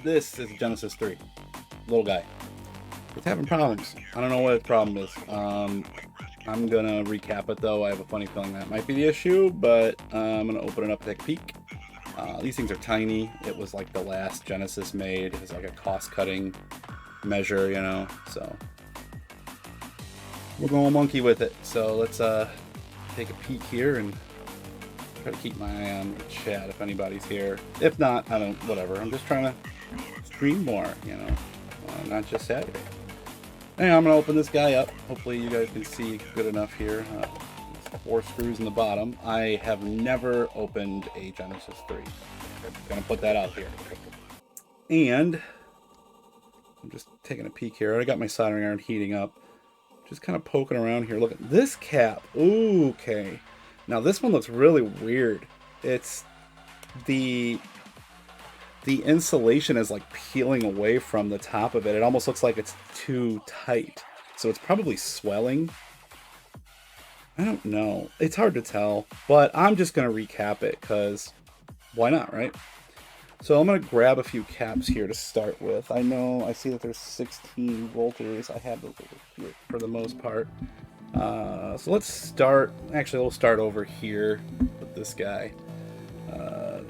This is a Genesis 3. Little guy. It's having problems. I don't know what its problem is. I'm gonna recap it though. I have a funny feeling that might be the issue, but I'm gonna open it up and take a peek. These things are tiny. It was like the last Genesis made. It was like a cost-cutting measure, you know, so we're going monkey with it. So let's take a peek here and try to keep my eye on the chat if anybody's here. If not, I don't, whatever. I'm just trying to stream more, you know, not just Saturday. Anyway, I'm gonna open this guy up. Hopefully you guys can see good enough here. 4 screws in the bottom. I have never opened a Genesis 3. I'm gonna put that out here. And I'm just taking a peek here. I got my soldering iron heating up. Just kind of poking around here. Look at this cap. Ooh, okay. Now this one looks really weird. It's the insulation is like peeling away from the top of it. It almost looks like it's too tight. So it's probably swelling. I don't know. It's hard to tell, but I'm just going to recap it because why not, right? So I'm going to grab a few caps here to start with. I see that there's 16 volters. I have those over here for the most part. So let's start. Actually, we'll start over here with this guy.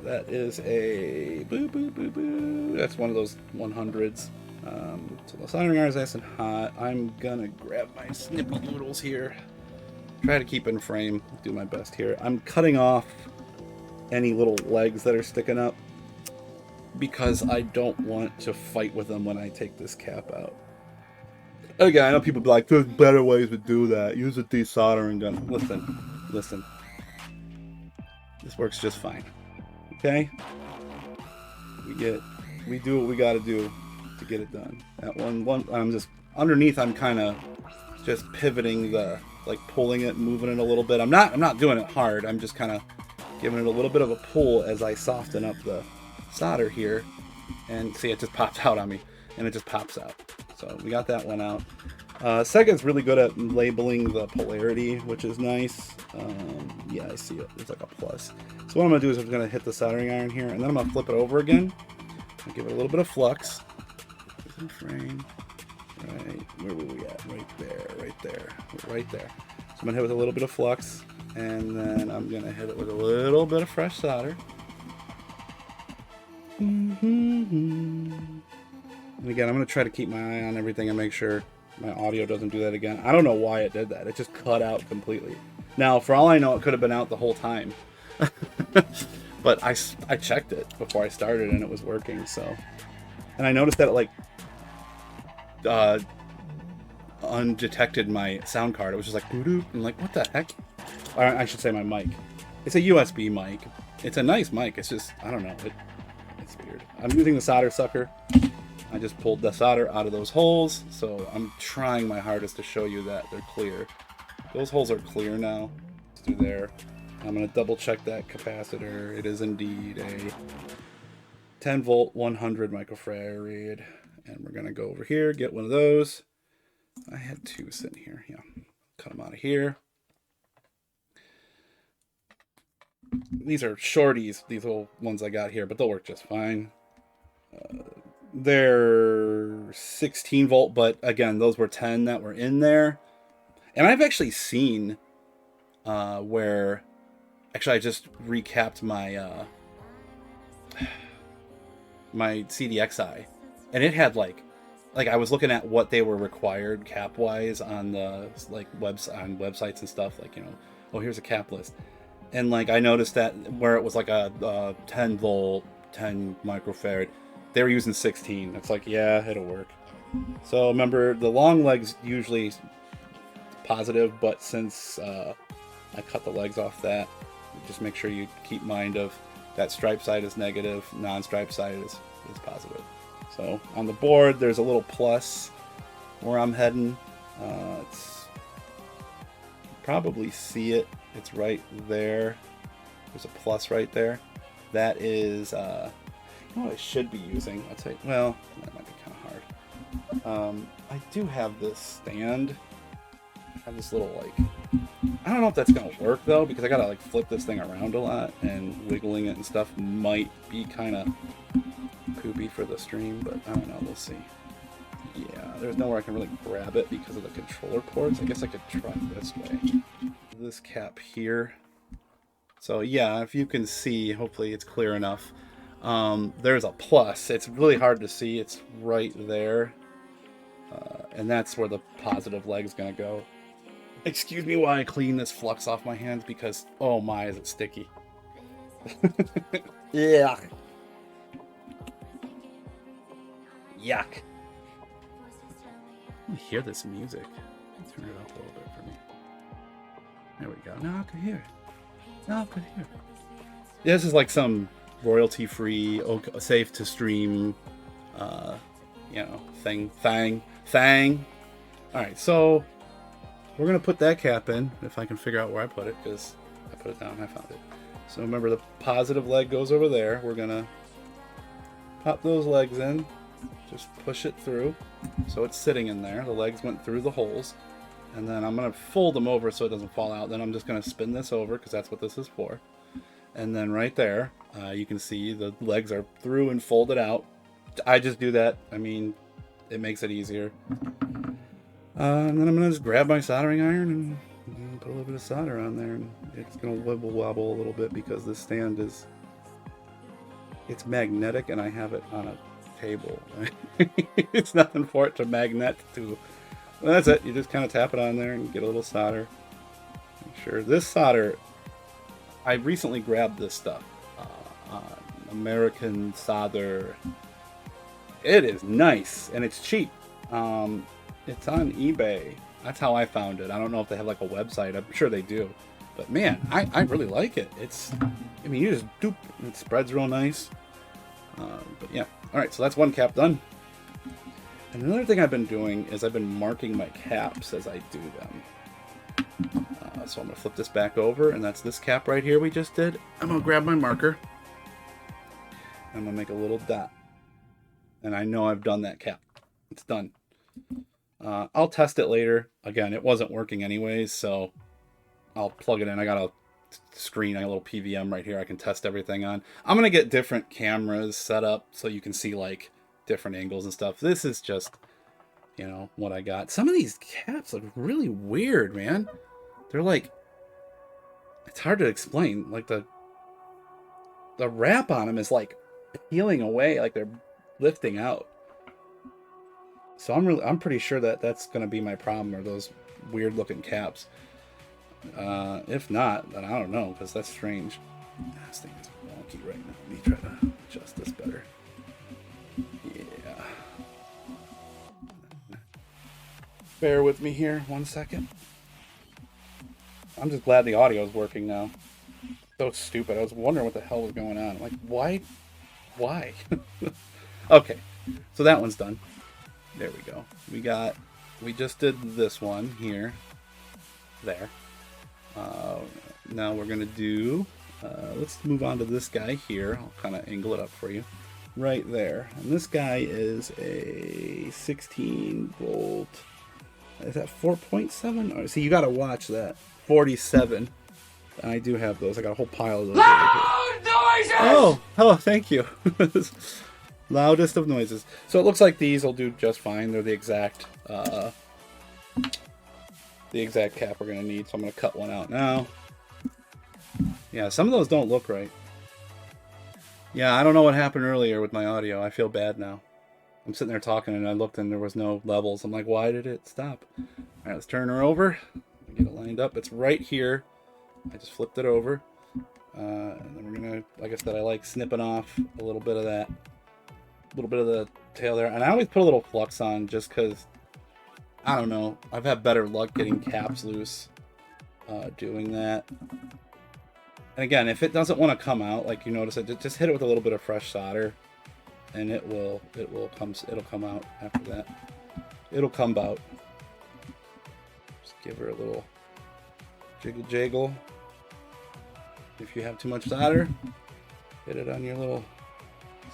That is a that's one of those 100s. So the soldering iron is nice and hot. I'm gonna grab my snippy noodles here. Try to keep in frame. Do my best here. I'm cutting off any little legs that are sticking up because I don't want to fight with them when I take this cap out. Again, I know people be like, there's better ways to do that. Use a desoldering gun. Listen. This works just fine. Okay? We do what we gotta do to get it done. That one I'm just underneath. I'm kind of just pivoting like pulling it, moving it a little bit. I'm not doing it hard. I'm just kind of giving it a little bit of a pull as I soften up the solder here. And see, it just pops out on me, and it just pops out. So we got that one out. Sega's really good at labeling the polarity, which is nice. Yeah, I see it. It's like a plus. So what I'm going to do is I'm going to hit the soldering iron here, and then I'm going to flip it over again. I'll give it a little bit of flux. Frame. Right, where were we at? Right there. So I'm going to hit it with a little bit of flux, and then I'm going to hit it with a little bit of fresh solder. And again, I'm going to try to keep my eye on everything and make sure my audio doesn't do that again. I don't know why it did that. It just cut out completely. Now, for all I know, it could have been out the whole time. But I checked it before I started, and it was working. So, and I noticed that it like undetected my sound card. It was just like doo-doo. I'm like, what the heck? Or I should say my mic. It's a USB mic. It's a nice mic. It's just, I don't know. It's weird. I'm using the solder sucker. I just pulled the solder out of those holes, so I'm trying my hardest to show you that they're clear. Those holes are clear now. Through there. I'm going to double check that capacitor. It is indeed a 10 volt 100 microfarad. And we're going to go over here, get one of those. I had 2 sitting here. Yeah, cut them out of here. These are shorties, these little ones I got here, but they'll work just fine. They're 16 volt, but again, those were 10 that were in there. And I've actually seen where, actually I just recapped my my CDXI, and it had like I was looking at what they were required cap wise on the on websites and stuff, like, you know, oh, here's a cap list. And like I noticed that where it was like a 10 volt 10 microfarad, they were using 16. It's like, yeah, it'll work. So remember, the long legs usually positive, but since I cut the legs off that, just make sure you keep mind of that stripe side is negative, non-stripe side is positive. So on the board, there's a little plus where I'm heading. It's, you probably see it. It's right there. There's a plus right there. That is, you know what I should be using? I'll tell you, well, that might be kind of hard. I do have this stand. I have this little, like, I don't know if that's going to work, though, because I got to, like, flip this thing around a lot, and wiggling it and stuff might be kind of poopy for the stream, but I don't know, we'll see. Yeah, there's nowhere I can really grab it because of the controller ports. I guess I could try this way. This cap here. So yeah, if you can see, hopefully it's clear enough. There's a plus. It's really hard to see. It's right there. And that's where the positive leg's gonna go. Excuse me while I clean this flux off my hands because, oh my, is it sticky. Yuck. Yuck. Let me hear this music. Turn it up a little bit for me. There we go. Now I can hear it. Now I can hear it. Yeah, this is like some royalty-free, safe to stream, you know, thing. All right, so we're gonna put that cap in if I can figure out where I put it, because I put it down. I found it. So remember, the positive leg goes over there. We're gonna pop those legs in. Just push it through, so it's sitting in there. The legs went through the holes, and then I'm gonna fold them over so it doesn't fall out. Then I'm just gonna spin this over because that's what this is for. And then right there, you can see the legs are through and folded out. I just do that. I mean, it makes it easier. And then I'm gonna just grab my soldering iron and put a little bit of solder on there, and it's gonna wibble wobble a little bit because this stand is, it's magnetic, and I have it on a table. It's nothing for it to magnet to. Well, that's it. You just kind of tap it on there and get a little solder. Make sure this solder. I recently grabbed this stuff. American solder. It is nice and it's cheap. It's on eBay. That's how I found it. I don't know if they have like a website. I'm sure they do. But man, I really like it. It's, I mean, you just doop. It spreads real nice. But yeah. Alright, so that's one cap done. And another thing I've been doing is I've been marking my caps as I do them. So I'm going to flip this back over, and that's this cap right here we just did. I'm going to grab my marker. I'm going to make a little dot. And I know I've done that cap. It's done. I'll test it later. Again, it wasn't working anyways, so I'll plug it in. I got a screen, a little PVM right here I can test everything on. I'm gonna get different cameras set up so you can see like different angles and stuff. This is just, you know, what I got. Some of these caps look really weird, man. They're like, it's hard to explain. Like the wrap on them is like peeling away, like they're lifting out. So I'm pretty sure that that's gonna be my problem, or those weird looking caps. If not, then I don't know, because that's strange. This thing is wonky right now. Let me try to adjust this better. Yeah. Bear with me here 1 second. I'm just glad the audio is working now. So stupid. I was wondering what the hell was going on. Like, why? Okay, so that one's done. There we go. We just did this one here. There. Now we're going to do, let's move on to this guy here. I'll kind of angle it up for you. Right there. And this guy is a 16 volt. Is that 4.7? Oh, see, you got to watch that. 47. And I do have those. I got a whole pile of those. Loud noises! Oh, thank you. Loudest of noises. So it looks like these will do just fine. They're the exact cap we're going to need, so I'm going to cut one out now. Yeah, some of those don't look right. Yeah, I don't know what happened earlier with my audio. I feel bad now. I'm sitting there talking, and I looked, and there was no levels. I'm like, why did it stop? All right, let's turn her over. Get it lined up. It's right here. I just flipped it over. And then we're going to, like I said, I like snipping off a little bit of that. A little bit of the tail there. And I always put a little flux on just because, I don't know, I've had better luck getting caps loose doing that. And again, if it doesn't want to come out, like you notice it, just hit it with a little bit of fresh solder, and it'll come out after that. It'll come out. Just give her a little jiggle. If you have too much solder, hit it on your little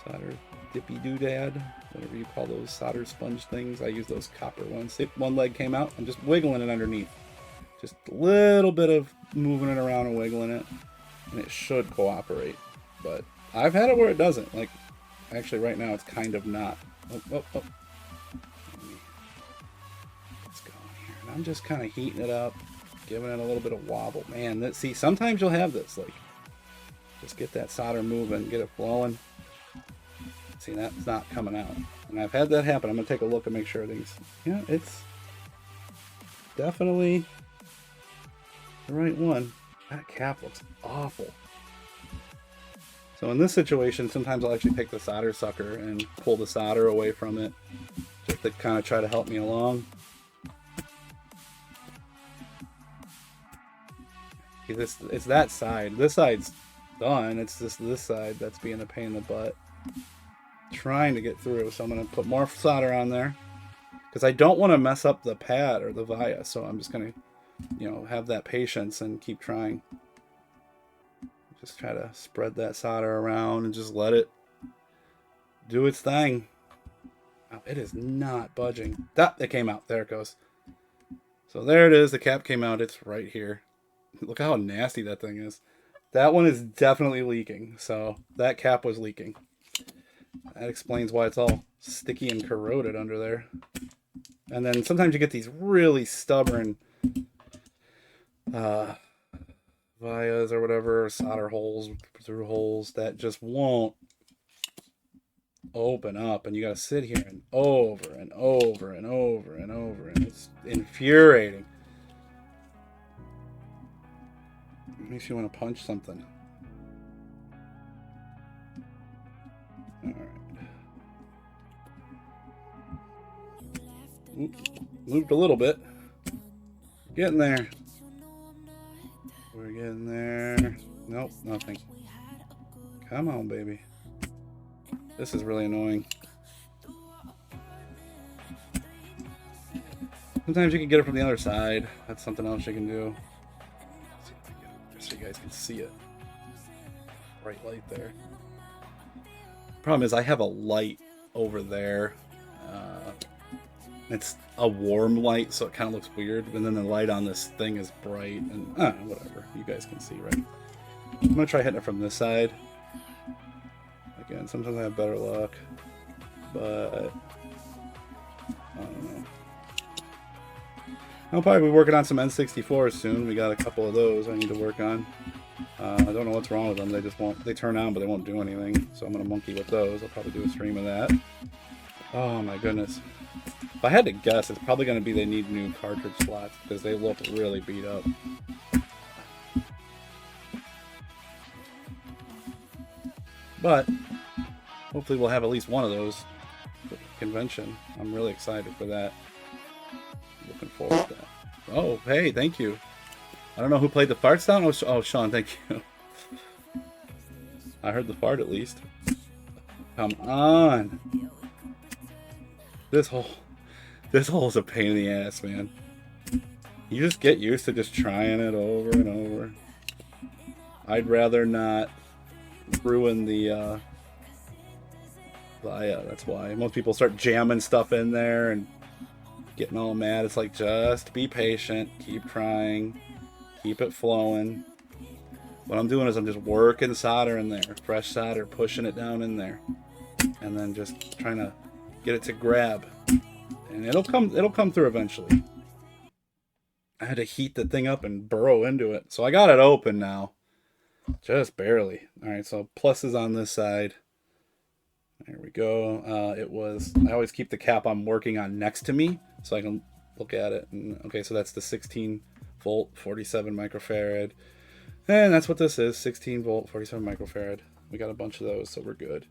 solder dippy doodad, whatever you call those solder sponge things. I use those copper ones. One leg came out. I'm just wiggling it underneath. Just a little bit of moving it around and wiggling it, and it should cooperate. But I've had it where it doesn't. Like, Actually, right now it's kind of not. Oh. Let's go in here. And I'm just kind of heating it up, giving it a little bit of wobble. Man, see, sometimes you'll have this. Like, just get that solder moving, get it flowing. See, that's not coming out. And I've had that happen. I'm going to take a look and make sure everything's... Yeah, it's definitely the right one. That cap looks awful. So in this situation, sometimes I'll actually take the solder sucker and pull the solder away from it, just to kind of try to help me along. See, it's that side. This side's done. It's just this side that's being a pain in the butt. Trying to get through, so I'm going to put more solder on there, because I don't want to mess up the pad or the via, so I'm just going to, you know, have that patience and keep trying. Just try to spread that solder around and just let it do its thing. Oh, it is not budging. It came out. There it goes. So there it is. The cap came out. It's right here. Look how nasty that thing is. That one is definitely leaking. So that cap was leaking. That explains why it's all sticky and corroded under there. And then sometimes you get these really stubborn vias or whatever, solder holes, through holes that just won't open up, and you gotta sit here and over and over and over and over, and it's infuriating. It makes you want to punch something. Alright. Moved a little bit. Getting there. We're getting there. Nope, nothing. Come on, baby. This is really annoying. Sometimes you can get it from the other side. That's something else you can do. Let's see if I can get it so you guys can see it. Bright light there. Problem is, I have a light over there. It's a warm light, so it kind of looks weird. And then the light on this thing is bright. And whatever. You guys can see, right? I'm going to try hitting it from this side. Again, sometimes I have better luck. But I don't know. I'll probably be working on some N64s soon. We got a couple of those I need to work on. I don't know what's wrong with them. They just won't. They turn on, but they won't do anything. So I'm going to monkey with those. I'll probably do a stream of that. Oh my goodness. If I had to guess, it's probably going to be they need new cartridge slots because they look really beat up. But hopefully we'll have at least one of those at the convention. I'm really excited for that. Looking forward to that. Oh, hey, thank you. I don't know who played the fart sound. Oh, Sean, thank you. I heard the fart at least. Come on. This hole's a pain in the ass, man. You just get used to just trying it over and over. I'd rather not ruin the via. That's why most people start jamming stuff in there and getting all mad. It's like, just be patient, keep trying, keep it flowing. What I'm doing is I'm just working solder in there, fresh solder, pushing it down in there, and then just trying to get it to grab, and it'll come through eventually. I had to heat the thing up and burrow into it, so I got it open now, just barely. All right, so pluses on this side. There we go. I always keep the cap I'm working on next to me so I can look at it. And, okay, so that's the 16 volt, 47 microfarad. And that's what this is, 16 volt, 47 microfarad. We got a bunch of those, so we're good.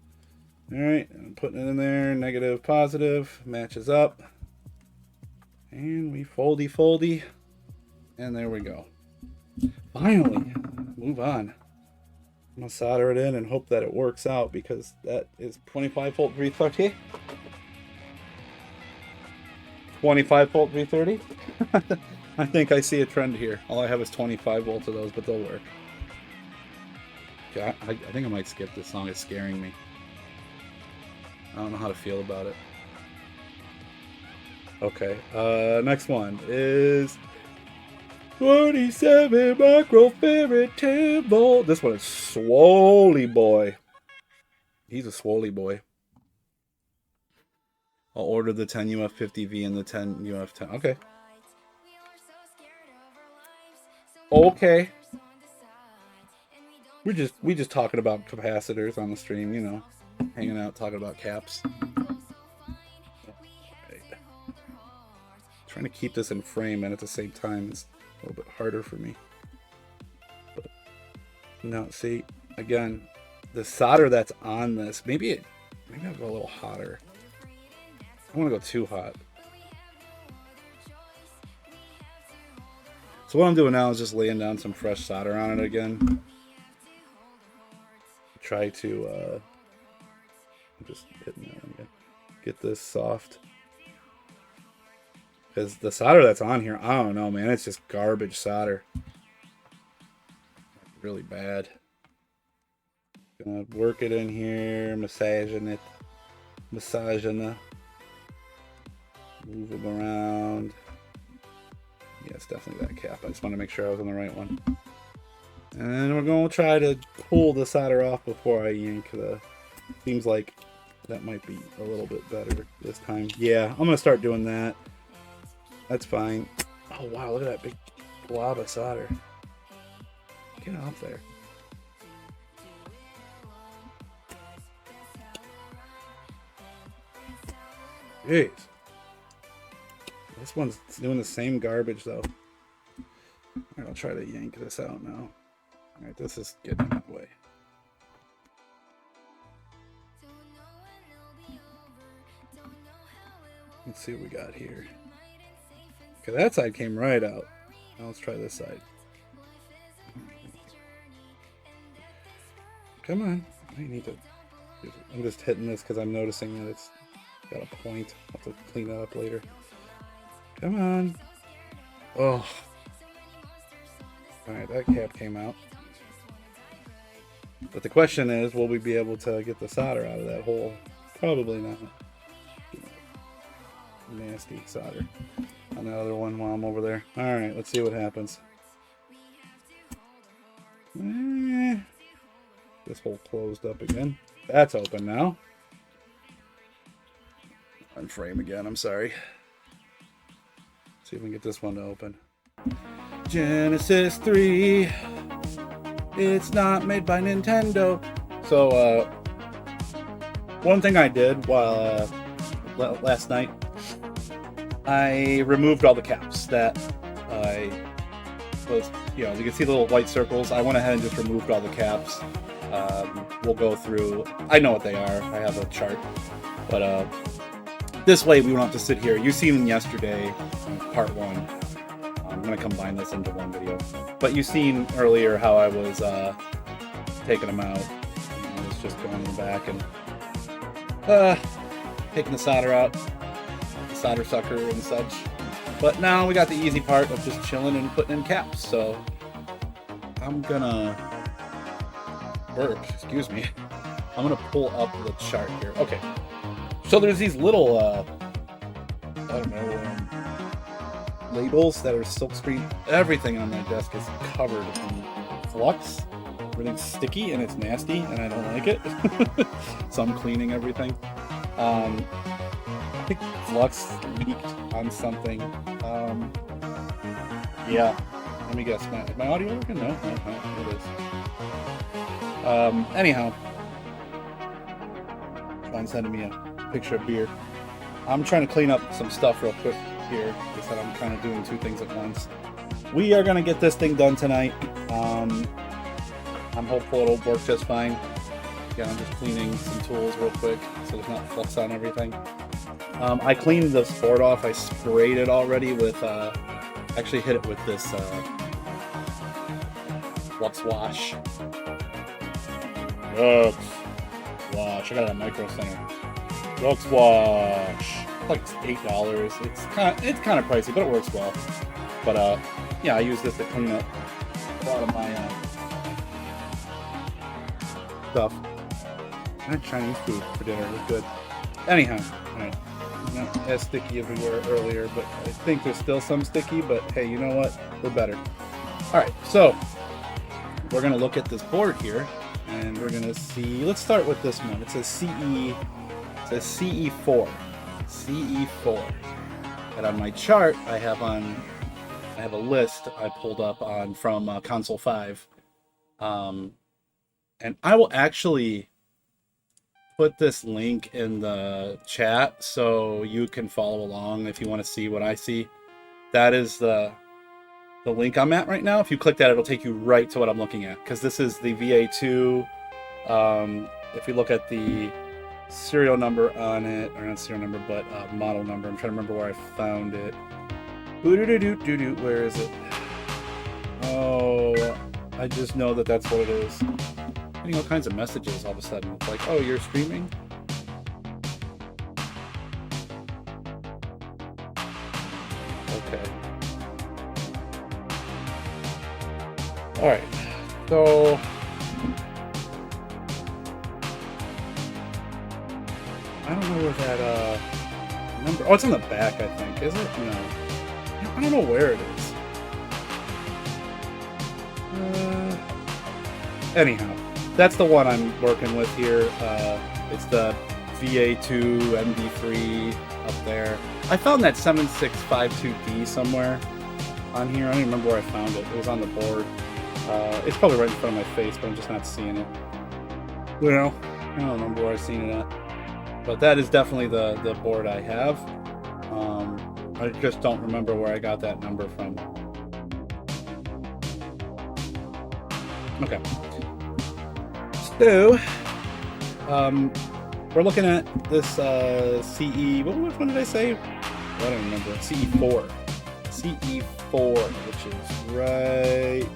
All right, I'm putting it in there, negative, positive, matches up. And we foldy. And there we go. Finally, move on. I'm going to solder it in and hope that it works out, because that is 25 volt 330. 25 volt 330. I think I see a trend here. All I have is 25 volts of those, but they'll work. Okay, I think I might skip this song. It's scaring me. I don't know how to feel about it. Okay, next one is 27 microfarad 10 volt. This one is Swoley boy. He's a Swoley boy. I'll order the 10 UF50V and the 10 UF10. Okay. Okay. We just talking about capacitors on the stream, you know, hanging out talking about caps. Right. Trying to keep this in frame and at the same time is a little bit harder for me. But no, see, again, the solder that's on this, maybe I'll go a little hotter. I don't want to go too hot. So what I'm doing now is just laying down some fresh solder on it again. Try to just hitting that one again. Get this soft. Because the solder that's on here, I don't know, man. It's just garbage solder. Really bad. Gonna work it in here, massaging it. Massaging it. Move them around. Yeah, it's definitely that cap. I just want to make sure I was on the right one. And we're going to try to pull the solder off before I yank the... Seems like that might be a little bit better this time. Yeah, I'm going to start doing that. That's fine. Oh, wow, look at that big blob of solder. Get off there. Jeez. This one's doing the same garbage, though. Alright, I'll try to yank this out now. Alright, this is getting in my way. Let's see what we got here. Okay, that side came right out. Now let's try this side. Come on. I need to... I'm just hitting this because I'm noticing that it's got a point. I'll have to clean that up later. Come on. Oh. Alright, that cap came out. But the question is, will we be able to get the solder out of that hole? Probably not. Nasty solder on the other one while I'm over there. Alright, let's see what happens. This hole closed up again. That's open now. Unframe again, I'm sorry. See if we can get this one to open. Genesis 3. It's not made by Nintendo. So, one thing I did while last night, I removed all the caps that I was, you know, you can see the little white circles. I went ahead and just removed all the caps. We'll go through. I know what they are. I have a chart, but this way we won't have to sit here. You seen them yesterday, part one. I'm gonna combine this into one video. But you seen earlier how I was taking them out. I was just going in the back and taking the solder out, the solder sucker and such. But now we got the easy part of just chilling and putting in caps. So I'm gonna burp. Excuse me. I'm gonna pull up the chart here. Okay. So there's these little, I don't know, labels that are silkscreen. Everything on my desk is covered in flux. Everything's sticky and it's nasty and I don't like it. So I'm cleaning everything. I think flux leaked on something. Yeah. Let me guess. My audio working? No, it is. Anyhow. Sean's sending me a picture of beer. I'm trying to clean up some stuff real quick here. Like I said, I'm kind of doing two things at once. We are going to get this thing done tonight. I'm hopeful it'll work just fine. Again, I'm just cleaning some tools real quick so there's not flux on everything. I cleaned this board off. I sprayed it already with, actually hit it with this flux wash. Flux wash. I got it at Micro Center. Flux wash. Like $8. It's kind of pricey, but it works well. But yeah, I use this to clean up a lot of my stuff. I had Chinese food for dinner. It was good. Anyhow, alright. Not as sticky as we were earlier, but I think there's still some sticky. But hey, you know what? We're better. All right, so we're gonna look at this board here, and we're gonna see. Let's start with this one. It says CE. It says CE4. CE4. And on my chart, I have a list I pulled up on from Console 5. And I will actually put this link in the chat so you can follow along if you want to see what I see. That is the link I'm at right now. If you click that, it'll take you right to what I'm looking at, because this is the VA2. If you look at the serial number on it, or not serial number, but model number. I'm trying to remember where I found it. Where is it? Oh, I just know that that's what it is. Getting all kinds of messages all of a sudden. It's like, oh, you're streaming? Okay. Alright, so I don't know where that number. Oh, it's on the back, I think. Is it? No. I don't know where it is. Anyhow, that's the one I'm working with here. It's the VA2 MD3 up there. I found that 7652D somewhere on here. I don't even remember where I found it. It was on the board. It's probably right in front of my face, but I'm just not seeing it. You know, I don't remember where I've seen it at. But that is definitely the board I have. I just don't remember where I got that number from. Okay. So, we're looking at this CE. Which one did I say? I don't remember. CE4. CE4, which is right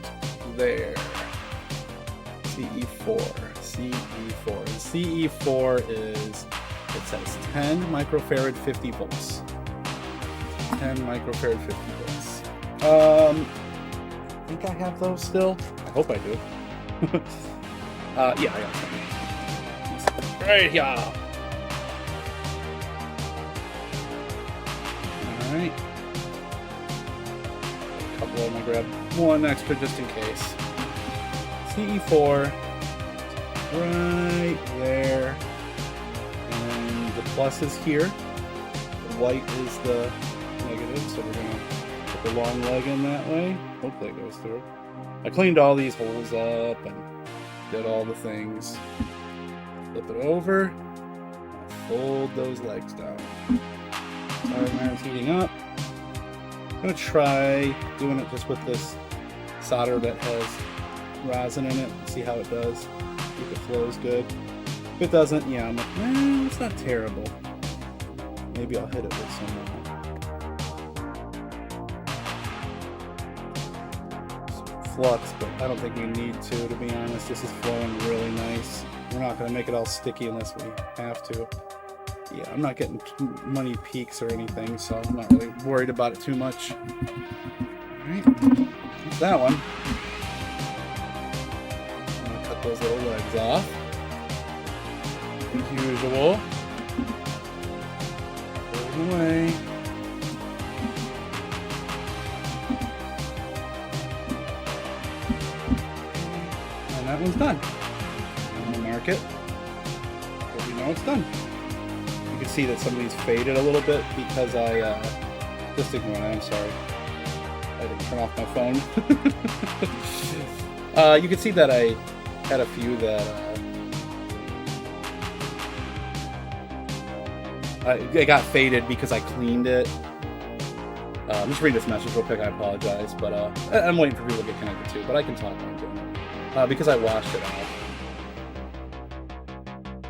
there. CE4. CE4. CE4 is, it says 10 microfarad 50 volts. 10 microfarad 50 volts. I think I have those still. I hope I do. Yeah, I got some. Right here. Alright. A couple of them. I grabbed one extra just in case. CE4. Right there. And the plus is here. The white is the negative, so we're going to put the long leg in that way. Hopefully it goes through. I cleaned all these holes up and did all the things. Flip it over. Fold those legs down. Solder iron's heating up. I'm going to try doing it just with this solder that has rosin in it. See how it does. See if it flows good. If it doesn't, yeah, I'm like, it's not terrible. Maybe I'll hit it with some flux, but I don't think we need to be honest. This is flowing really nice. We're not going to make it all sticky unless we have to. Yeah, I'm not getting money peaks or anything, so I'm not really worried about it too much. Alright, that's that one. I'm going to cut those little legs off. As usual. Pull them away. That one's done. I'm going to mark it so we know it's done. You can see that some of these faded a little bit because I just ignore that, I'm sorry. I didn't turn off my phone. You can see that I had a few that it got faded because I cleaned it. Just read this message real quick, I apologize, but I'm waiting for people to get connected too, but I can talk on it. Because I washed it out.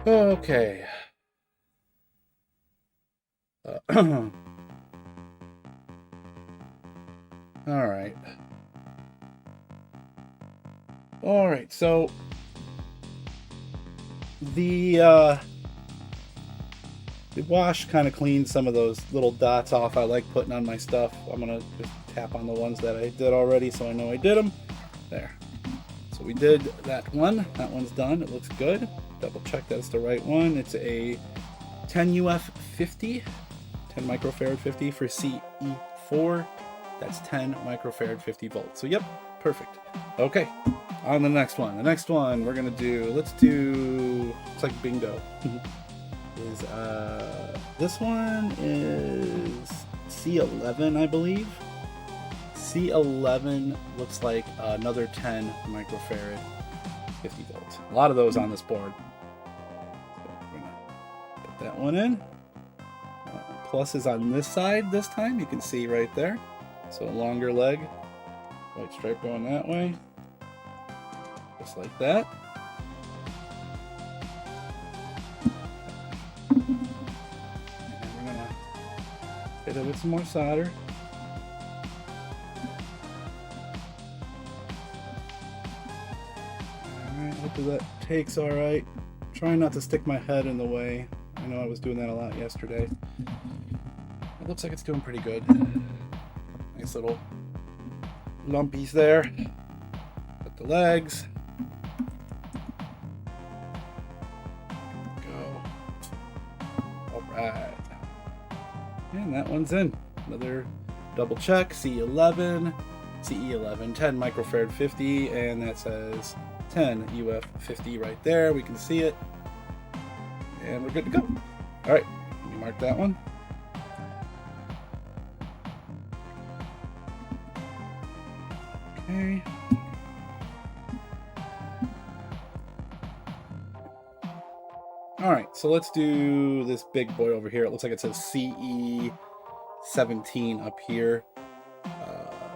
Okay. Alright. Alright, so the wash kind of cleaned some of those little dots off I like putting on my stuff. I'm going to just tap on the ones that I did already so I know I did them. There. So we did that one. That one's done. It looks good. Double check that's the right one. It's a 10 UF 50, 10 microfarad 50 for CE4. That's 10 microfarad 50 volts. So yep, perfect. Okay, on the next one. The next one we're gonna do, let's do, it's like bingo. Is This one is C11, I believe. C11 looks like another 10 microfarad, 50 volts. A lot of those on this board. So we're gonna put that one in. Plus is on this side this time. You can see right there. So a longer leg, white stripe going that way, just like that. Hit it with some more solder. Alright, hopefully that takes alright. Trying not to stick my head in the way. I know I was doing that a lot yesterday. It looks like it's doing pretty good. Nice little lumpies there. Put the legs. Go. Alright. And that one's in. Another double check. C11, CE11, 10 microfarad 50, and that says 10 UF 50 right there. We can see it. And we're good to go. Alright, let me mark that one. Okay. Alright, so let's do this big boy over here. It looks like it says CE17 up here.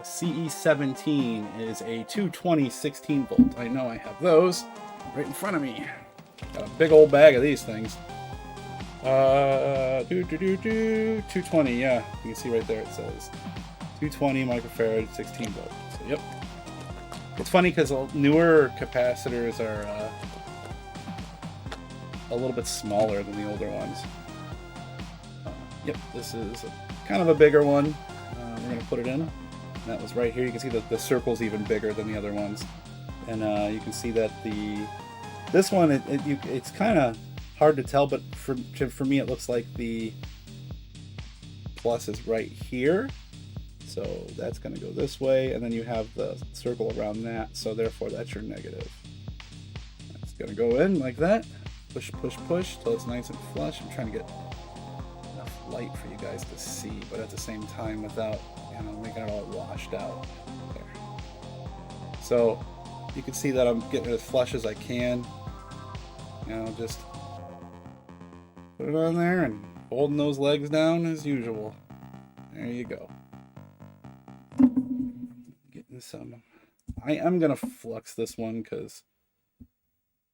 CE17 is a 220 16 volt. I know I have those right in front of me. Got a big old bag of these things. 220, yeah. You can see right there it says 220 microfarad 16 volt. So, yep. It's funny because newer capacitors are a little bit smaller than the older ones. Yep, this is kind of a bigger one. We're going to put it in. That was right here. You can see that the circle's even bigger than the other ones. And you can see that this one, it's kind of hard to tell, but for me it looks like the plus is right here. So that's going to go this way, and then you have the circle around that, so therefore that's your negative. That's going to go in like that. Push, push, push till it's nice and flush. I'm trying to get enough light for you guys to see, but at the same time without, making it all washed out. There. So you can see that I'm getting it as flush as I can. Just put it on there and holding those legs down as usual. There you go. Getting some. I'm gonna flux this one because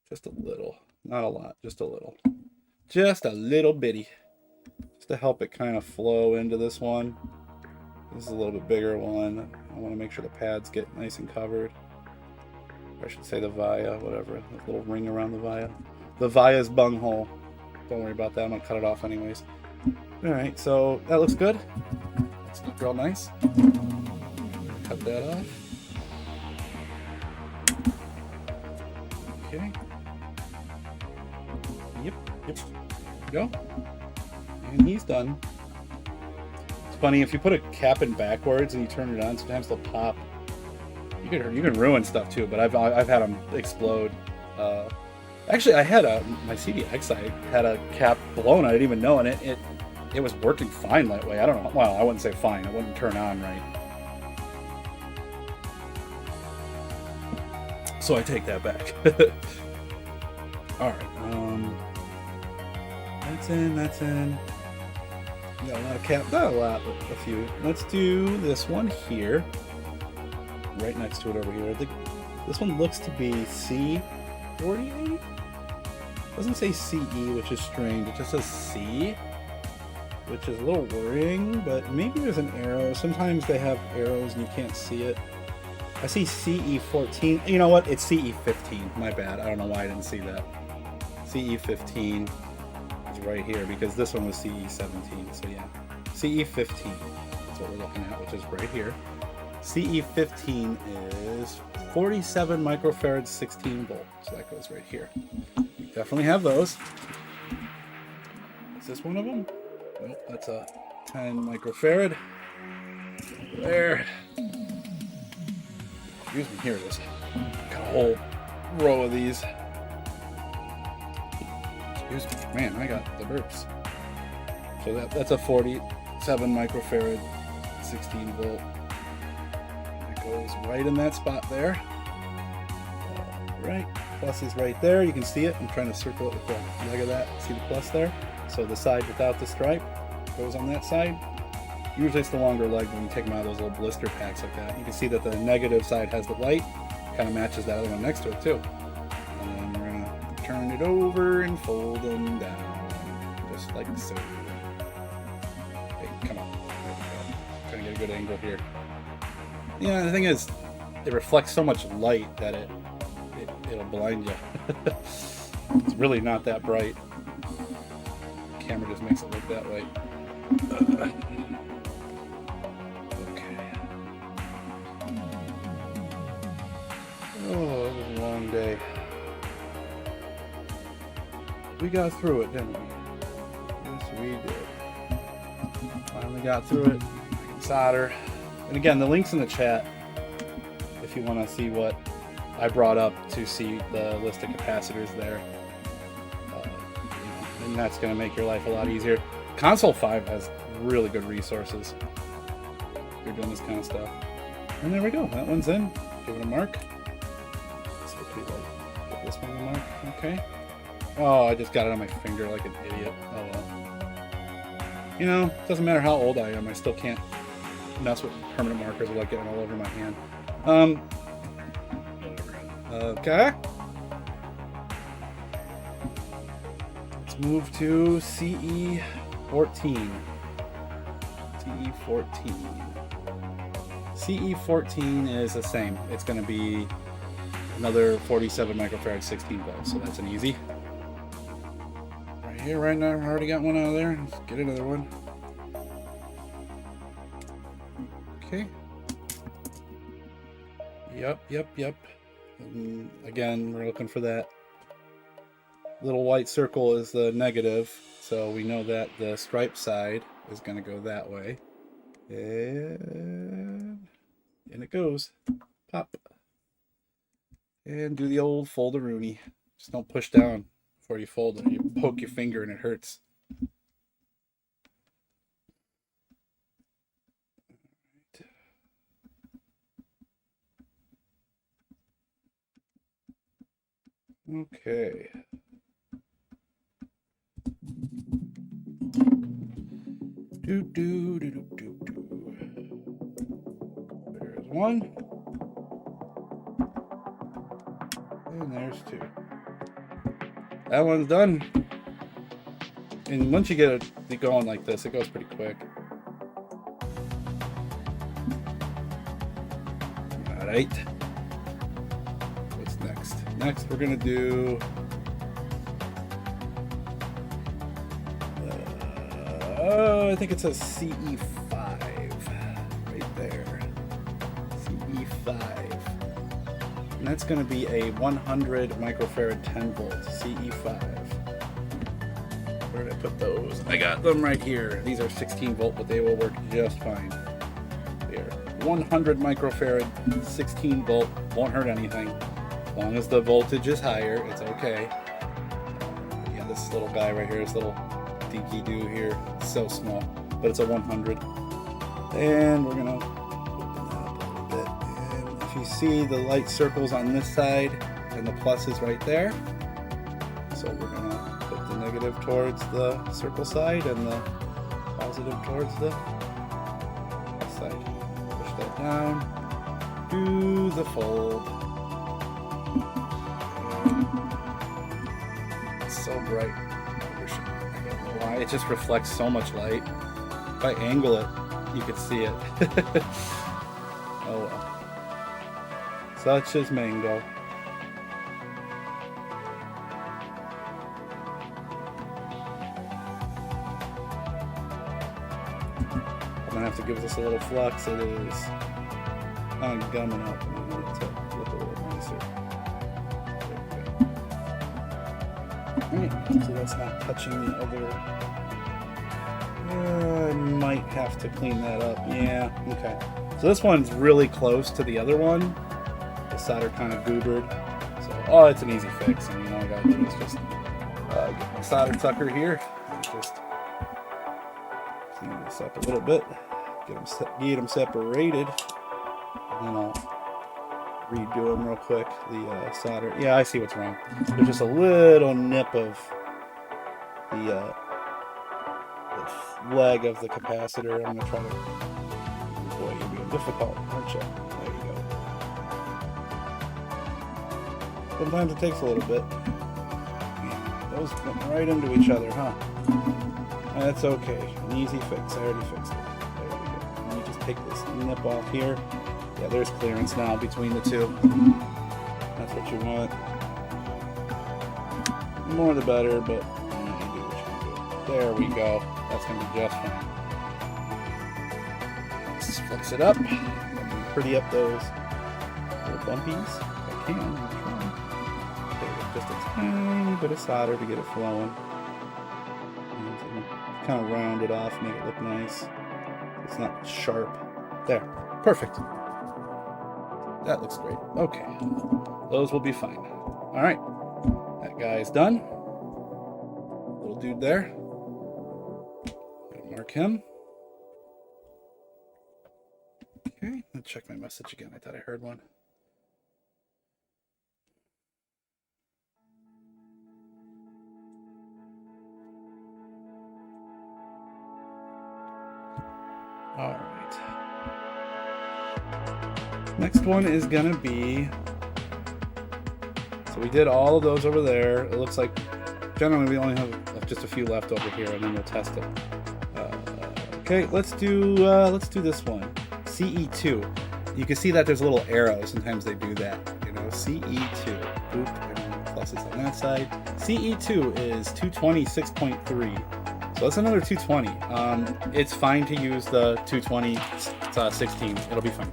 just a little, not a lot, just a little bitty, just to help it kind of flow into this one. This is a little bit bigger one. I want to make sure the pads get nice and covered. Or I should say the via, whatever, the little ring around the via. The via's bunghole. Don't worry about that. I'm gonna cut it off anyways. All right, so that looks good. It's real nice. Cut that off. Okay. Yep. Go. And he's done. It's funny, if you put a cap in backwards and you turn it on, sometimes they'll pop. You can ruin stuff too, but I've had them explode. Actually, I had my CDX. I had a cap blown. I didn't even know, and it was working fine that way. I don't know. Well, I wouldn't say fine. It wouldn't turn on right. So I take that back. All right. That's in. We got a lot of cap. Not a lot, but a few. Let's do this one here. Right next to it over here. I think this one looks to be C48. Doesn't say CE, which is strange. It just says C, which is a little worrying, but maybe there's an arrow. Sometimes they have arrows and you can't see it. I see CE14. You know what? It's CE15. My bad. I don't know why I didn't see that. CE15 is right here because this one was CE17. So yeah, CE15 is what we're looking at, which is right here. CE15 is 47 microfarad 16 volt. So that goes right here. We definitely have those. Is this one of them? Nope, that's a 10 microfarad. There. Excuse me, here it is. Got a whole row of these. Excuse me, man, I got the burps. So that's a 47 microfarad 16 volt. It goes right in that spot there. Right, plus is right there. You can see it. I'm trying to circle it with the leg of that. See the plus there? So the side without the stripe goes on that side. Usually it's the longer leg when you take them out of those little blister packs like that. You can see that the negative side has the light. Kind of matches that other one next to it too. And then we're going to turn it over and fold them down. Just like so. Hey, come on. Trying to get a good angle here. Yeah, the thing is, it reflects so much light that it'll blind you. It's really not that bright. The camera just makes it look that way. Okay. Oh, it was a long day. We got through it, didn't we? Yes, we did. Finally got through it. I can solder. And again, the link's in the chat if you want to see what I brought up to see the list of capacitors there. And that's going to make your life a lot easier. Console 5 has really good resources if you're doing this kind of stuff. And there we go. That one's in. Give it a mark. Let's go pretty light. Give this one a mark. Okay. Oh, I just got it on my finger like an idiot. Oh well. You know, it doesn't matter how old I am. I still can't mess with permanent markers without getting all over my hand. Okay. Let's move to CE14. CE14 is the same. It's going to be another 47 microfarad 16 volts, so that's an easy. Right here, right now, I already got one out of there. Let's get another one. Okay. Yep. And again, we're looking for that little white circle is the negative, so we know that the stripe side is going to go that way. And in it goes. Pop. And do the old fold-a-rooney. Just don't push down before you fold it. You poke your finger and it hurts. Okay. There's one. And there's two. That one's done. And once you get it going like this, it goes pretty quick. Alright. What's next? Next, we're going to do I think it's a CE5 right there. CE5. And that's going to be a 100 microfarad 10 volt CE5. Where did I put those? I got them right here. These are 16 volt, but they will work just fine. Here, 100 microfarad 16 volt, won't hurt anything. As long as the voltage is higher, it's okay. Yeah, this little guy right here, this little dinky-doo here, it's so small, but it's a 100. And we're gonna open that up a little bit. And if you see the light circles on this side, and the plus is right there. So we're gonna put the negative towards the circle side and the positive towards the side. Push that down. Do the fold. It's so bright. I don't know why. It just reflects so much light. If I angle it, you could see it. Oh well. Such is mango. I'm gonna have to give this a little flux. It is gumming up. I want it to look a little nicer. Alright, so that's not touching the other. I might have to clean that up. Yeah, okay. So this one's really close to the other one. The solder kind of goobered. So, oh, it's an easy fix. And all I gotta do is just get my solder sucker here. And just clean this up a little bit, get them separated, and then I'll redo them real quick. The solder. Yeah, I see what's wrong. There's just a little nip of the leg of the capacitor. I'm gonna try to. Boy, you're being difficult, aren't you? There you go. Sometimes it takes a little bit. Those went right into each other, huh? That's okay. An easy fix. I already fixed it. There we go. Let me just take this nip off here. Yeah, there's clearance now between the two. That's what you want. The more the better, but you do what you can do. There we go. That's going to be just fine. Let's fix it up. Pretty up those little bumpies. If I can. I'm trying. Just a tiny bit of solder to get it flowing. And kind of round it off, make it look nice. It's not sharp. There. Perfect. That looks great. Okay. Those will be fine. All right. That guy is done. Little dude there. Mark him. Okay. Let's check my message again. I thought I heard one. All right. Next one is gonna be. So we did all of those over there. It looks like generally we only have just a few left over here, and then we'll test it. Okay, let's do this one. CE2. You can see that there's a little arrow. Sometimes they do that. You know, CE2. Oop, and pluses on that side. CE2 is 220 6.3. So that's another 220. It's fine to use the 220 16. It'll be fine.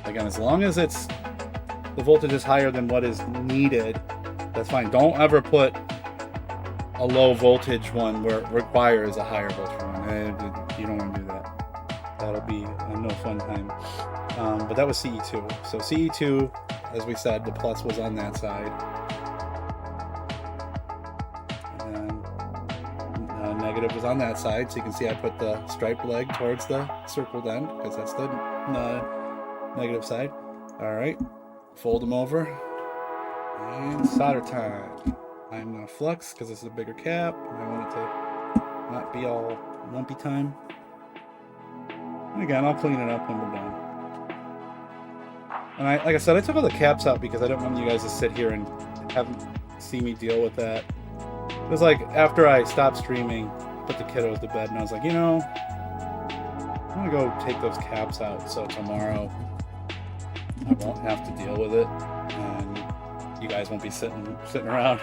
Again, as long as the voltage is higher than what is needed, that's fine. Don't ever put a low voltage one where it requires a higher voltage one. You don't want to do that. That'll be a no fun time. But that was CE2. So CE2, as we said, the plus was on that side. Negative was on that side, so you can see I put the striped leg towards the circled end because that's the negative side. All right, fold them over and solder time. I'm gonna flux because this is a bigger cap and I want it to not be all lumpy time. And again, I'll clean it up when we're done. And like I said, I took all the caps out because I didn't want you guys to sit here and see me deal with that. It was like after I stopped streaming, put the kiddos to bed, and I was like, you know, I'm gonna go take those caps out so tomorrow I won't have to deal with it, and you guys won't be sitting around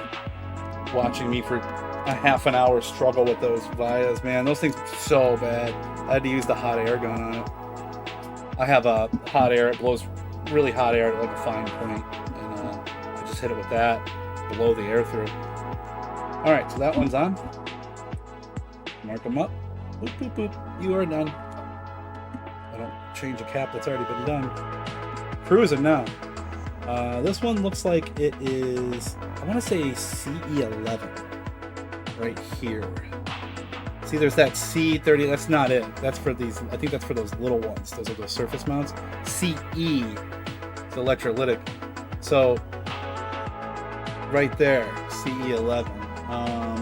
watching me for a half an hour struggle with those vias. Man, those things are so bad. I had to use the hot air gun on it. I have a hot air; it blows really hot air at like a fine point, and I just hit it with that, blow the air through. All right, so that one's on. Mark them up. Boop, boop, boop. You are done. I don't change a cap that's already been done. Cruising now. This one looks like it is, I want to say CE11 right here. See, there's that C30. That's not it. That's for these. I think that's for those little ones. Those are those surface mounts. CE, the electrolytic. So right there, CE11.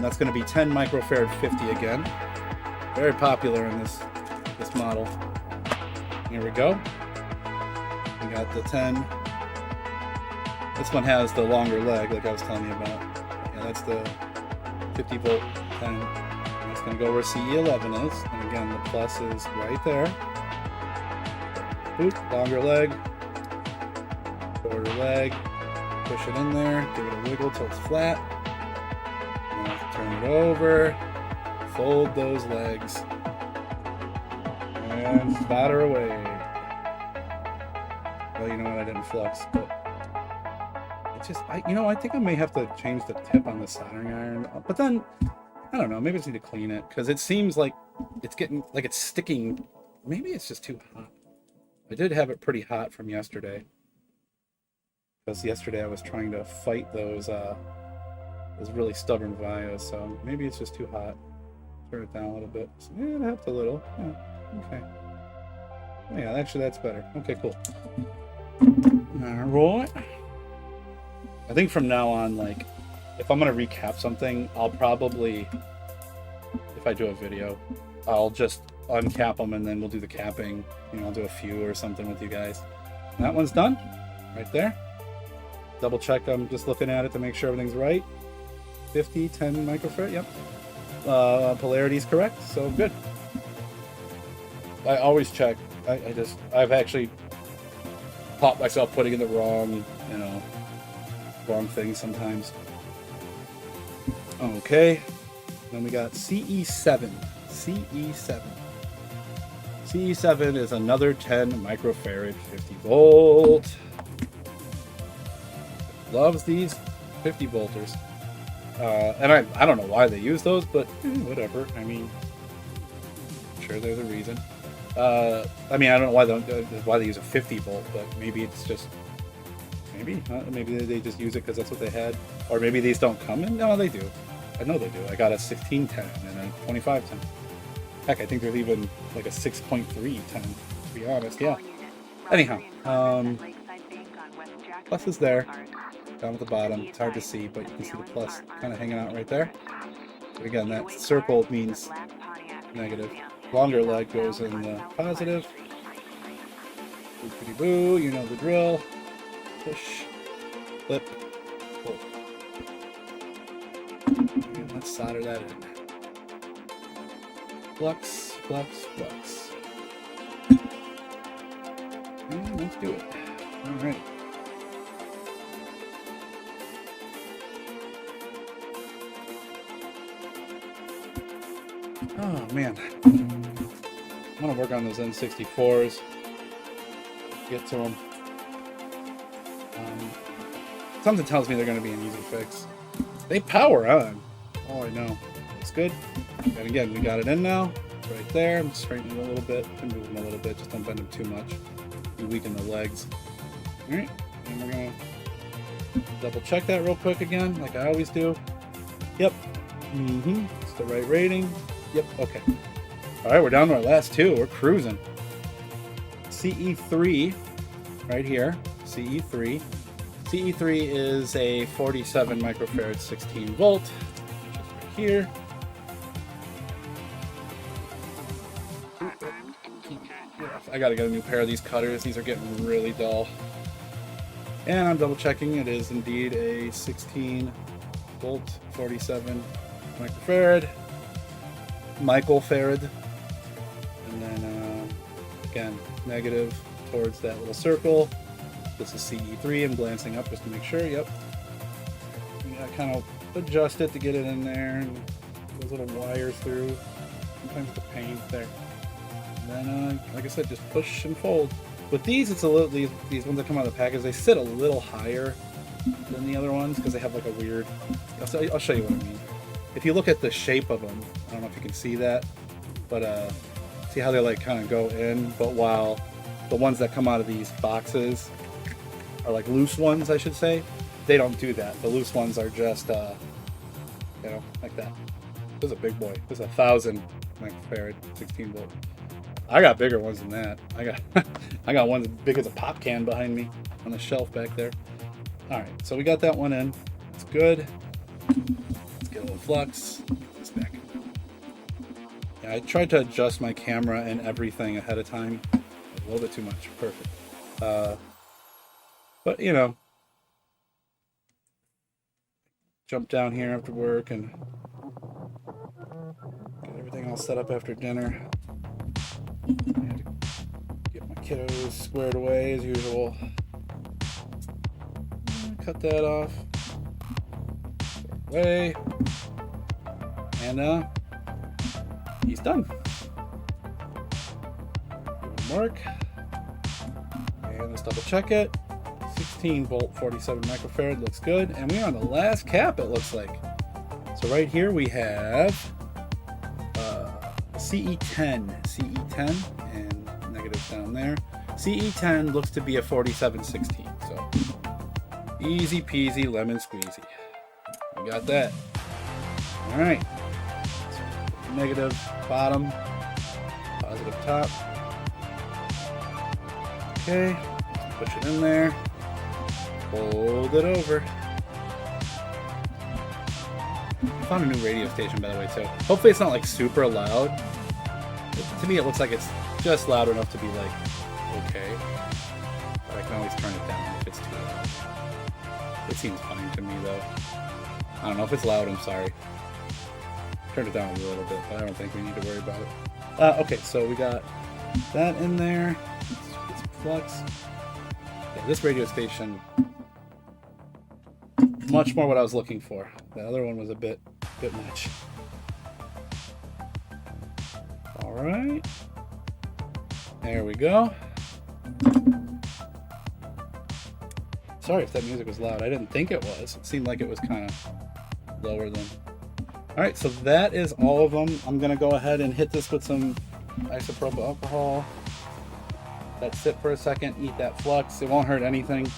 That's going to be 10 microfarad 50 again. Very popular in this model. Here we go. We got the 10. This one has the longer leg, like I was telling you about. Yeah, that's the 50 volt 10. And it's going to go where CE11 is. And again, the plus is right there. Boop, longer leg. Shorter leg. Push it in there. Give it a wiggle till it's flat. Turn it over, fold those legs, and batter away. Well, you know what? I didn't flux, but it's just, I think I may have to change the tip on the soldering iron. But then, I don't know. Maybe I just need to clean it because it seems like it's getting like it's sticking. Maybe it's just too hot. I did have it pretty hot from yesterday because yesterday I was trying to fight those really stubborn vias, so maybe it's just too hot. Turn it down a little bit. Yeah, it helped a little. Yeah, okay. Oh, yeah, actually that's better. Okay, cool. Alright. I think from now on, like, if I'm gonna recap something, I'll probably, if I do a video, I'll just uncap them and then we'll do the capping. You know, I'll do a few or something with you guys. And that one's done. Right there. Double check, I'm just looking at it to make sure everything's right. 50, 10 microfarad, yep. Polarity is correct, so good. I always check. I've actually caught myself putting in the wrong, you know, wrong thing sometimes. Okay, then we got CE7. CE7. CE7 is another 10 microfarad, 50 volt. Loves these 50 volters. And I don't know why they use those, but whatever. I mean, I'm sure there's a reason. I mean, I don't know why they use a 50 volt, but maybe it's just maybe they just use it because that's what they had, or maybe these don't come in. No, they do. I know they do. I got a 1610 and a 2510. Heck, I think there's even like a 6.310. To be honest, yeah. Anyhow, plus is there. Down at the bottom, it's hard to see, but you can see the plus kind of hanging out right there. But again, that circle means negative. Longer leg goes in the positive. Boopity boo, you know the drill. Push, flip, pull. And let's solder that in. Flux, flux, flux. And let's do it. All right. Oh man, I want to work on those N64s. Get to them. Something tells me they're going to be an easy fix. They power on. Oh, I know. Looks good. And again, we got it in now. It's right there. I'm straightening it a little bit. Can move them a little bit. Just don't bend them too much. You weaken the legs. All right. And we're going to double check that real quick again, like I always do. Yep. It's the right rating. Yep, okay. Alright, we're down to our last two. We're cruising. CE3, right here. CE3. CE3 is a 47 microfarad 16 volt, which is right here. I gotta get a new pair of these cutters. These are getting really dull. And I'm double checking. It is indeed a 16 volt 47 microfarad. Microfarad, and then again negative towards that little circle. This is CE3. I'm glancing up just to make sure. Yep. You gotta kind of adjust it to get it in there, and those little wires through. Sometimes it's a pain there. And then, like I said, just push and fold. With these, it's a little these ones that come out of the package. They sit a little higher than the other ones because they have like a weird. I'll show you what I mean. If you look at the shape of them, I don't know if you can see that, but see how they like kind of go in, but while the ones that come out of these boxes are like loose ones, I should say, they don't do that. The loose ones are just, you know, like that. This is a big boy. This is 1,000 microfarad 16 volt. I got bigger ones than that. I got one as big as a pop can behind me on the shelf back there. All right, so we got that one in. It's good. Get a little flux. Get this back. Yeah, I tried to adjust my camera and everything ahead of time. A little bit too much. Perfect. But you know, jump down here after work and get everything all set up after dinner. I had to get my kiddos squared away as usual. Cut that off. Way, and he's done. Give him work, and let's double check it. 16 volt 47 microfarad looks good, and we're on the last cap, it looks like. So right here we have CE10, and negative down there. CE10 looks to be a 4716, so easy peasy lemon squeezy. We got that. All right. So negative bottom, positive top. Okay, push it in there, hold it over. I found a new radio station, by the way, too. Hopefully it's not like super loud. To me, it looks like it's just loud enough to be like, okay. But I can always turn it down if it's too loud. It seems fine to me, though. I don't know if it's loud, I'm sorry. Turned it down a little bit, but I don't think we need to worry about it. Okay, so we got that in there. Let's get some flux. Yeah, this radio station, much more what I was looking for. The other one was a bit much. All right. There we go. Sorry if that music was loud. I didn't think it was. It seemed like it was kind of lower than. All right, so that is all of them. I'm gonna go ahead and hit this with some isopropyl alcohol. Let sit for a second, eat that flux. It won't hurt anything.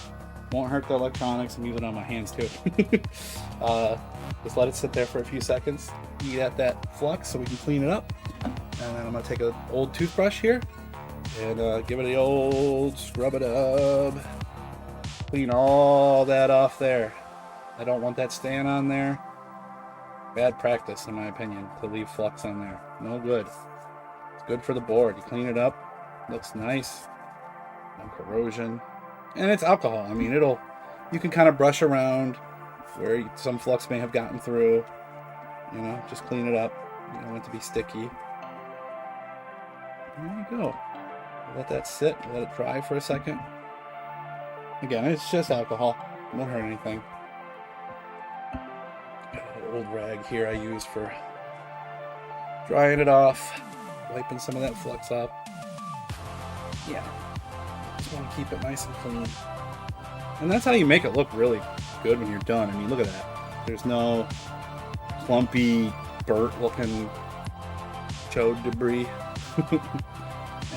Won't hurt the electronics. I'm using it on my hands too. Just let it sit there for a few seconds. Eat at that flux so we can clean it up. And then I'm gonna take an old toothbrush here and give it the old scrub-a-dub. Clean all that off there. I don't want that staying on there. Bad practice, in my opinion, to leave flux on there. No good. It's good for the board. You clean it up. Looks nice. No corrosion. And it's alcohol. I mean, you can kind of brush around where some flux may have gotten through. You know, just clean it up. You don't want it to be sticky. There you go. Let that sit. Let it dry for a second. Again, it's just alcohol. It won't hurt anything. Old rag here I use for drying it off, wiping some of that flux off. Yeah, just want to keep it nice and clean. And that's how you make it look really good when you're done. I mean, look at that. There's no clumpy, burnt-looking chode debris.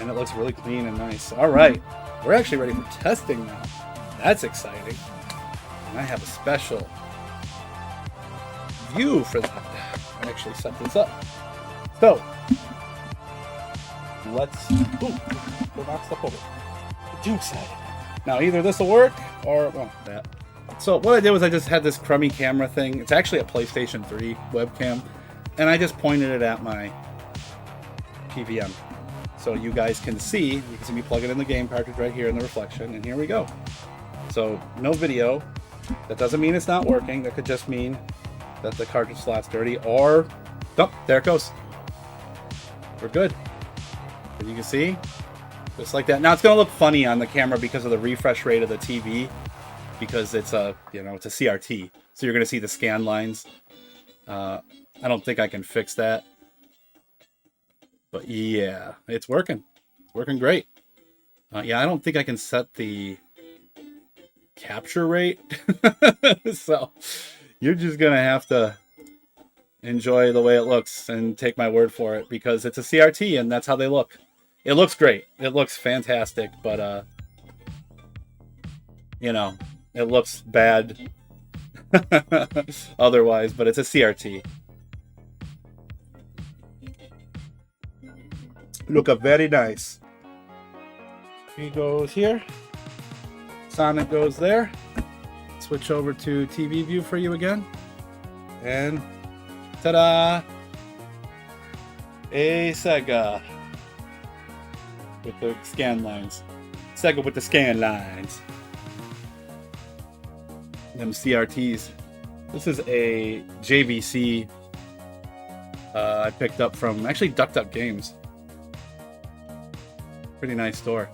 And it looks really clean and nice. All right, we're actually ready for testing now. That's exciting. And I have a special view for that. I actually set this up. So let's go knock stuff over. Too excited. Now either this will work or well, that. So what I did was I just had this crummy camera thing. It's actually a PlayStation 3 webcam, and I just pointed it at my PVM. So you guys can see. You can see me plug it in the game cartridge right here in the reflection, and here we go. So no video. That doesn't mean it's not working. That could just mean that the cartridge slot's dirty, or oh, there it goes. We're good. As you can see, just like that. Now it's gonna look funny on the camera because of the refresh rate of the TV, because it's a it's a CRT, so you're gonna see the scan lines. I don't think I can fix that, but yeah, it's working. It's working great. Yeah, I don't think I can set the capture rate, so you're just gonna have to enjoy the way it looks and take my word for it, because it's a CRT and that's how they look. It looks great. It looks fantastic, but it looks bad otherwise, but it's a CRT. Look very nice. He goes here. Sonic goes there. Switch over to TV view for you again. And ta-da! A Sega with the scan lines. Sega with the scan lines. Them CRTs. This is a JVC I picked up from actually Duck Duck Games. Pretty nice store.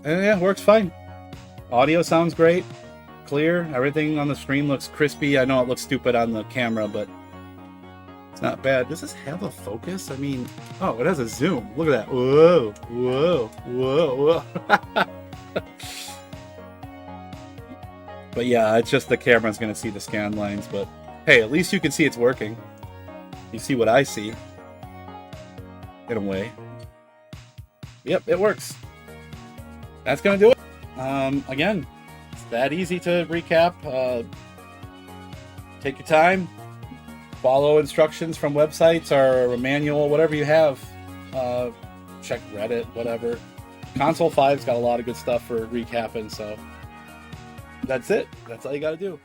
And yeah, works fine. Audio sounds great. Clear. Everything on the screen looks crispy. I know it looks stupid on the camera, but it's not bad. Does this have a focus? I mean, oh, it has a zoom. Look at that. Whoa, whoa, whoa, whoa. But yeah, it's just the camera's going to see the scan lines. But hey, at least you can see it's working. You see what I see. In a way. Yep, it works. That's going to do it. Again, it's that easy to recap. Take your time. follow instructions from websites or a manual, whatever you have. Check Reddit, whatever. Console 5's got a lot of good stuff for recapping, so that's it. That's all you got to do.